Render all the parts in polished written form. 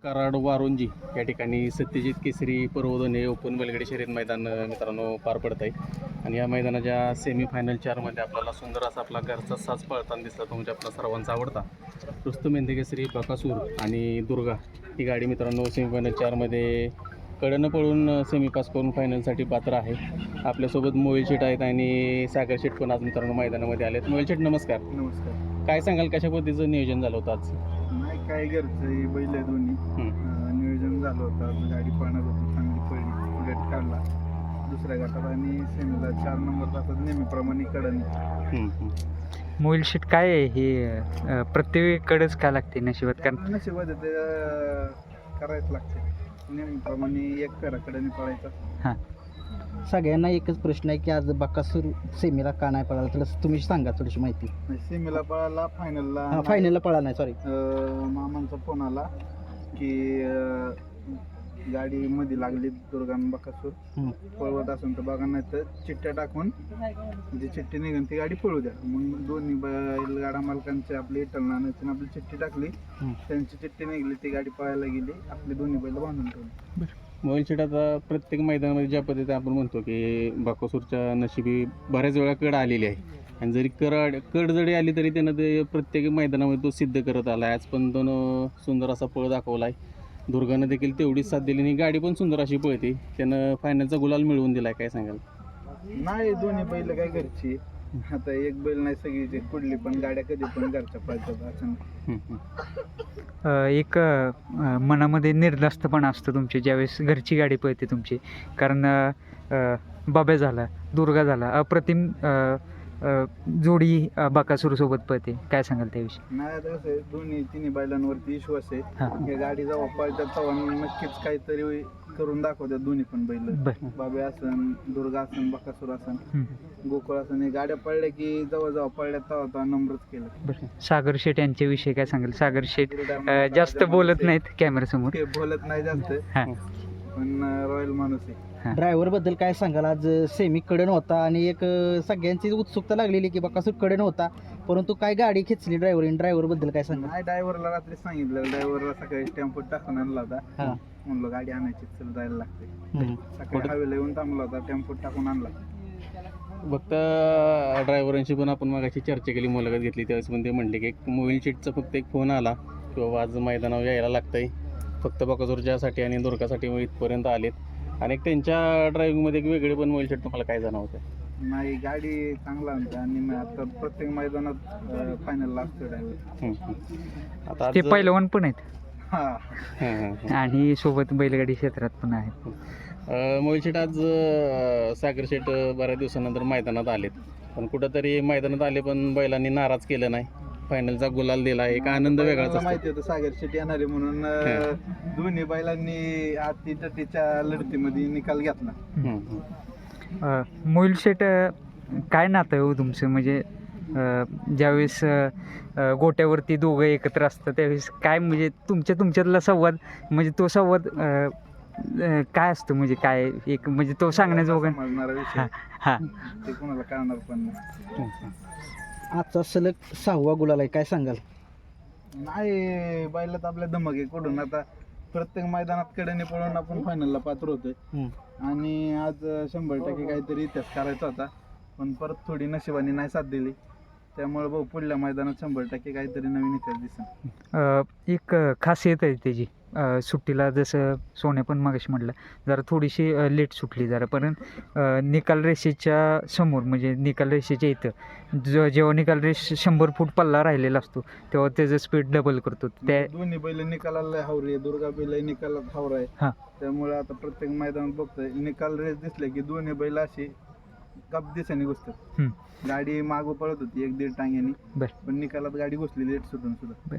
कराड वारुंजी या ठिकाणी सत्यजित केसरी पर्वतने ओपन बैलगाडी शर्यत मैदान मित्रांनो पार पडत आहे. आणि या मैदानाच्या सेमीफायनल 4मध्ये आपल्याला सुंदर असा आपला घरचा साज पळताना दिसला तो म्हणजे आपला सर्वांचा आवडता रुस्तम हिंद केसरी बकासूर आणि दुर्गा ही गाडी मित्रांनो सेमीफायनल 4मध्ये कडनं पळून सेमी पास करून फायनलसाठी पात्र आहे. आपल्यासोबत मोहिल शेट आहेत आणि सागर शेट पण आज मित्रांनो मैदानामध्ये आलेत. मोहिल शेट नमस्कार. नमस्कार. काय सांगाल कशा पद्धतीचं नियोजन झालं होतं आज? नाही काय घरचं बैल आहे दोन्ही. नियोजन झालं होतं. आज गाडी पळणार होती, चांगली पळली, गट काढला दुसऱ्या गटात आणि सेमीला 4 नंबर तासात नेहमीप्रमाणे कडनी. मोबाईल शीट काय आहे हे प्रत्येकाकडेच का लागते नशिबात? कारण नशिबात ते करायच लागते नेहमीप्रमाणे एक फेराकडे पळायचा. हां, सगळ्यांना एकच प्रश्न आहे की आज बकासूर सेमीला का नाही पळाला, तर तुम्ही सांगा थोडीशी माहिती. सेमीला पळाला, फायनलला फायनलला पळाला नाही, सॉरी. मामांचा फोन आला की गाडी मध्ये लागली दुर्गान बकासूर पळवत असून तर बघा, नाही तर चिठ्ठ्या टाकून जी चिठ्ठी निघून ती गाडी पळू द्या. मग दोन्ही बैलगाडा मालकांची आपली टलनाची आपली चिठ्ठी टाकली, त्यांची चिठ्ठी निघली, ती गाडी पळायला गेली, आपली दोन्ही बैल बांधून ठेवली. मोबाईल शेट आता प्रत्येक मैदानामध्ये ज्या पद्धतीने आपण म्हणतो की बकासूरच्या नशिबी बऱ्याच वेळा कड आलेली आहे आणि जरी कड जरी आली तरी त्यानं ते प्रत्येक मैदानामध्ये तो सिद्ध करत आला आहे. आज पण त्यानं सुंदर असा पळ दाखवला आहे. दुर्गानं देखील तेवढीच साथ दिली आणि गाडी पण सुंदर अशी पळते. त्यानं फायनलचा गुलाल मिळवून दिला आहे. काय सांगाल? नाही, दोन्ही बैल काय घरची. आता एक बैल नाही, सगळी कुठली पण गाड्या कधी पण घरच्या पळतात असं. एक मनामध्ये निर्धास्तपणा असतं तुमचे ज्यावेळेस घरची गाडी पळते तुमची. कारण बाब्या झाला, दुर्गा झाला, अप्रतिम जोडी बकासूरसोबत पळते. काय सांगाल त्याविषयी? नाही, आता कसं आहे, दोन्ही तिन्ही बैलांवरती विश्वास आहे. हे गाडी जेव्हा पळतात तेव्हा नक्कीच काहीतरी करून दाखवतात दोन्ही पण बैल. बाबे असन, दुर्गा असन, बकासूर असन, गोकुळ असन, हे गाड्या पळल्या की जेव्हा पळल्या तेव्हा नंबरच केलं. सागर शेट यांच्याविषयी काय सांगाल? सागर शेट जास्त बोलत नाहीत कॅमेऱ्यासमोर. ते बोलत नाही जास्त, पण रॉयल माणूस आहे. ड्रायव्हर बद्दल काय सांगाल? आज सेमी कडन होता आणि एक सगळ्यांची उत्सुकता लागलेली की बकासूर कडन होता, परंतु काय गाडी खेचली ड्रायव्हर बद्दल काय सांगाल? नाही, ड्रायव्हरला रात्री सांगितलं, ड्रायव्हरला सकाळी टेम्पो टाकून आणला होता. म्हणलं गाडी आणायची, चल जायला लागते. सकाळी हवेला येऊन थांबला होता, टेम्पो टाकून आणला. फक्त ड्रायव्हरांशी पण आपण मागाशी चर्चा केली, मुलाखत घेतली, त्यावेळेस पण ते म्हणले की मोबाईल शेटचा फक्त एक फोन आला की बाबा आज मैदानावर यायला लागतंय फक्त बकासूरच्यासाठी आणि दुर्गासाठी इथपर्यंत आलेत. आणि त्यांच्या ड्रायव्हिंगमध्ये एक वेगळे पण मोबाईल शेट तुम्हाला काय जाणवतं? नाही, गाडी चांगला आणते आणि आता प्रत्येक मैदानात फायनलला असतो ड्रायव्हर. आता ते पहिलवान पण आहेत हा, आणि सोबत बैलगाडी क्षेत्रात पण आहेत. मोबाईल शेट आज सागर शेट बऱ्याच दिवसानंतर मैदानात आलेत, पण कुठंतरी मैदानात आले पण बैलांनी नाराज केलं नाही, फायनलचा गुलाल दिला. एक आनंद वेगळाच असतो. माहिती होतं सागर शेट्टी येणार आहे म्हणून दोन्ही बैलांनी आती तटीच्या लढतीमध्ये निकाल घेतला. मोबाईल शेट काय नातं आहे हो तुमचं? म्हणजे ज्यावेळेस गोट्यावरती दोघं एकत्र असतात त्यावेळेस काय म्हणजे तुमच्यातला संवाद, म्हणजे तो संवाद काय असतो? म्हणजे काय एक म्हणजे तो सांगण्याजोगा समजणारा विषय. हां, ते कोणाला कळणार पण नाही. आजचा सलग 6वा गुलाल आहे, काय सांगाल? नाही, बैलात आपल्या धमक आहे कुठून. आता प्रत्येक मैदानात कडेने पळून आपण फायनलला पात्र होतोय आणि आज 100% काहीतरी इतिहास करायचा होता, पण परत थोडी नशिबाने नाही साथ दिली. त्यामुळे भाऊ पुढल्या मैदानात 100% काहीतरी नवीन इतिहास दिसेल. एक खासियत आहे त्याची. सुट्टीला जसं सोने पण मागाशी म्हटलं जरा थोडीशी लेट सुटली जरा, पण निकाल रेषेच्या समोर म्हणजे निकाल रेषेच्या इथं जेव्हा निकाल रेष 100 फूट पल्ला राहिलेला असतो तेव्हा त्याचं स्पीड डबल करतो. त्या दोन्ही बैल निकालाला हावरे, दुर्गा बैल निकालात हावर आहे. त्यामुळे आता प्रत्येक मैदानात बघतोय निकाल रेस दिसले की दोन्ही बैल अशी कप दिसाने घुसतात. गाडी मागं पळत होती 1-1.5 टांग्यानी, पण निकालात गाडी घुसली लेट सुटून सुद्धा.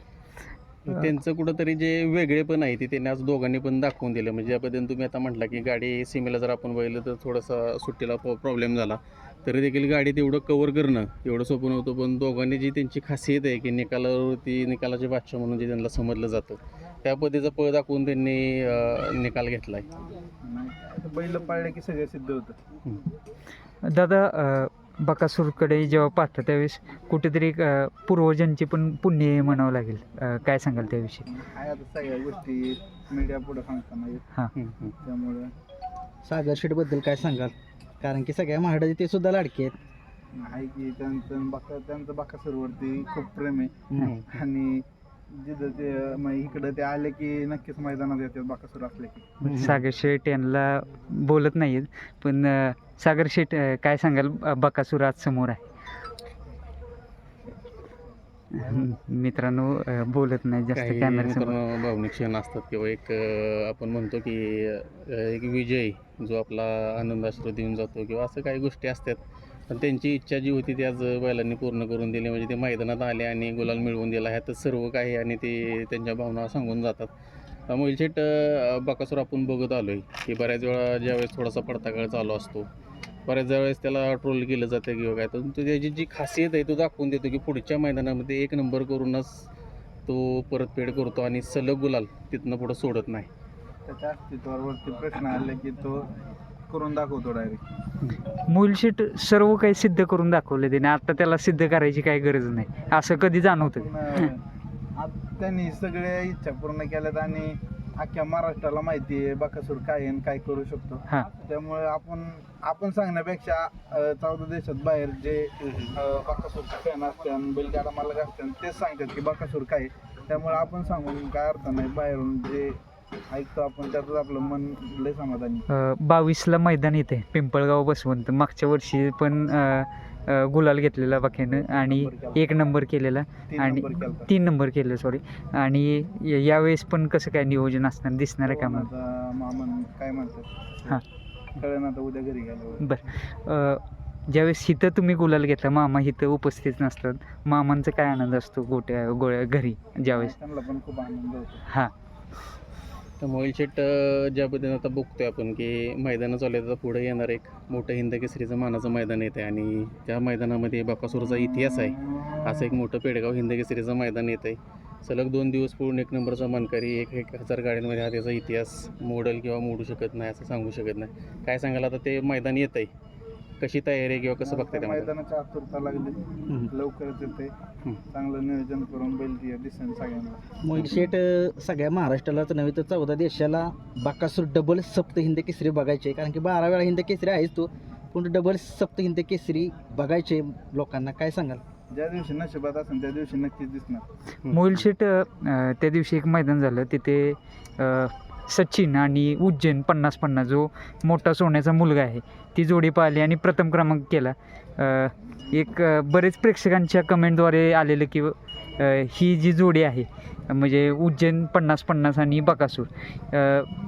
त्यांचं कुठंतरी जे वेगळे पण आहे ते त्यांनी आज दोघांनी पण दाखवून दिलं. म्हणजे या पद्धतीने तुम्ही आता म्हटला की गाडी सीमेला जर आपण बघितलं तर थोडासा सुट्टीला प्रॉब्लेम झाला तरी देखील गाडी तेवढं कव्हर करणं एवढं सोपं नव्हतं, पण दोघांनी जी त्यांची खासियत आहे की निकालावरती निकालाचे बादशाह म्हणून जे त्यांना समजलं जातं त्या पद्धतीचा पळ दाखवून त्यांनी निकाल घेतला आहे. बैल पाळले की सगळं सिद्ध होतं. दादा बकासूरकडे जेव्हा पाहता त्यावेळेस कुठेतरी एक, पूर्वजांची पण पुण्य आहे म्हणावं लागेल. काय सांगाल त्याविषयी? काय आता सगळ्या गोष्टी मीडिया पुढे सांगताना येत. हां. त्यामुळे सागर शेठबद्दल काय सांगाल? कारण की सगळ्या महाडाचे ते सुद्धा लाडके आहेत. आहे की त्यांचं बकासूरवरती खूप प्रेम आहे. आणि जिथं ते इकडं ते आले की नक्कीच मैदानात येतात बकासूर असले की. सागर शेठ यांना बोलत नाहीत, पण सागर शेठ काय सांगाल? बकासूर आज समोर आहे. मित्रांनो बोलत नाही जास्त काही कॅमेऱ्यासमोर. मित्रांनो भावनिक क्षण असतात किंवा एक आपण म्हणतो की एक विजय जो आपला आनंदाश्रू देऊन जातो किंवा असं काही गोष्टी असतात. पण त्यांची इच्छा जी होती ती आज बैलांनी पूर्ण करून दिली. म्हणजे ते मैदानात आले आणि गुलाल मिळवून दिला, ह्यातच सर्व काही आणि ते त्यांच्या भावना सांगून जातात. मोहिलशेठ बकासूर आपण बघत आलो आहे की बऱ्याच वेळा ज्यावेळेस थोडासा पडताकाळ चालू असतो, बऱ्याच वेळेस त्याला ट्रोल केलं जातं किंवा काय, तर तो त्याची जी खासियत आहे तो दाखवून देतो की पुढच्या मैदानामध्ये एक नंबर करूनच तो परतफेड करतो आणि सलग गुलाल तिथनं पुढं सोडत नाही. त्याच्या अस्तित्वावरती प्रश्न आले की तो करून दाखवतो डायरेक्ट. मोहिल शेठ सर्व काही सिद्ध करून दाखवले त्याने, आता त्याला सिद्ध करायची काही गरज नाही असं कधी जाणवतं? त्यांनी सगळ्या इच्छा पूर्ण केल्यात आणि अख्ख्या महाराष्ट्राला माहिती आहे बकासूर काय आहे आणि काय करू शकतो. हां. त्यामुळे आपण सांगण्यापेक्षा 14 देशात बाहेर जे बकासूरचे फॅन असतात, बैलगाडा मालक असतात, तेच सांगतात की बकासूर काय आहे. त्यामुळे आपण सांगून काय अर्थ नाही. बाहेरून जे ऐकतो आपण त्यातच आपलं मन लय समाधानी. 22ला मैदान येते पिंपळगाव बसवंत. मागच्या वर्षी पण गुलाल घेतलेला बाक्यानं आणि 1 नंबर केलेला आणि 3 नंबर केलं सॉरी. आणि यावेळेस पण कसं काय नियोजन असणार दिसणार आहे का मग? मामन काय म्हणतात हां. कळलं आता उद्या घरी गेलो. बरं, ज्यावेळेस इथं तुम्ही गुलाल घेतला, मामा इथं उपस्थित नसतात, मामांचा काय आनंद असतो गोळ्या घरी ज्यावेळेस? त्यांना पण खूप आनंद होतो. हां. तर मोहिलशेठ ज्या पद्धतीने आता बघतोय आपण की मैदानं चालू आहेत, आता पुढे येणार एक मोठं हिंद केसरीचं मानाचं मैदान येतं आणि त्या मैदानामध्ये बकासूरचा इतिहास आहे. असं एक मोठं पेडगाव हिंद केसरीचं मैदान येतं आहे. सलग 2 दिवस पूर्ण 1 नंबरचा मानकरी, 1000 गाड्यांमध्ये हा त्याचा इतिहास मोडल किंवा मोडू शकत नाही असं सांगू शकत नाही. काय सांगाल आता ते मैदान येत आहे, कशी तयारी आहे किंवा कसं बघताय त्या मैदानात? मैदानाची आतुरता लागली, लवकरच येते. चांगलं नियोजन करून बैल दिसेल सगळ्यांना. मोहित शेठ सगळ्या महाराष्ट्रालाच नव्हे तर 14 देशाला बकासूर डबल सप्त हिंद केसरी बघायचे. कारण की 12 वेळा हिंद केसरी आहेच तो, पण डबल सप्त हिंद केसरी बघायचे लोकांना. काय सांगाल? ज्या दिवशी नशिबात असेल त्या दिवशी नक्कीच दिसणार. मोहिल शेठ त्या दिवशी एक मैदान झालं तिथे सचिन आणि उज्जैन 50-50 जो मोठा सोन्याचा मुलगा आहे ती जोडी पाहिली आणि प्रथम क्रमांक केला. एक बरेच प्रेक्षकांच्या कमेंटद्वारे आलेलं की ही जी जोडी आहे म्हणजे उज्जैन 50-50 आणि बकासूर,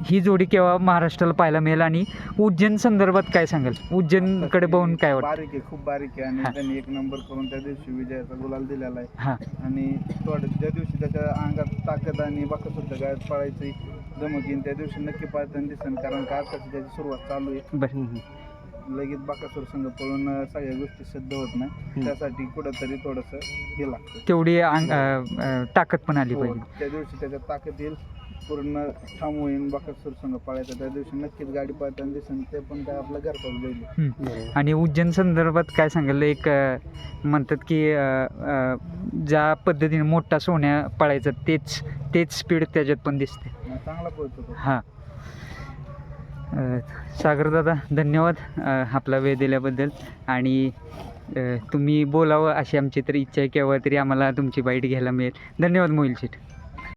ही जोडी केव्हा महाराष्ट्राला पाहायला मिळेल आणि उज्जैन संदर्भात काय सांगाल? उज्जैनकडे बघून काय वाटतं? बारीक आहे, खूप बारीक आहे आणि हां. त्यांनी 1 नंबर करून त्या दिवशी विजयाचा गुलाल दिलेला आहे. हां. आणि ज्या दिवशी त्याच्या अंगात ताकद आणि बकासूरच्या गाड्यात पळायची जमत येईल त्या दिवशी नक्की पाळताना दिसेल. कारण का आताची त्याची सुरुवात चालू आहे. बरं. लगेच बकासूर संघ पळून सगळ्या गोष्टी सिद्ध होत नाही. त्यासाठी कुठंतरी थोडंसं हे लागतं, तेवढी ताकद पण आली हो, पाहिजे. त्या दिवशी त्याच्यात ताकद येईल, पूर्ण ठाम होईल बकासूर संघ पळायचा त्या दिवशी नक्कीच गाडी पळताना दिसेल. ते पण काय आपलं घरपास बैल. आणि उज्जैन संदर्भात काय सांगाल? एक म्हणतात की ज्या पद्धतीने मोठा सोन्या पळायचा तेच स्पीड त्याच्यात पण दिसते. चांगला पळतो तो. हां. सागरदादा धन्यवाद आपला वेळ दिल्याबद्दल. आणि तुम्ही बोलावं अशी आमची तरी इच्छा आहे, केव्हा तरी आम्हाला तुमची बाईट घ्यायला मिळेल. धन्यवाद मोहिल शेठ.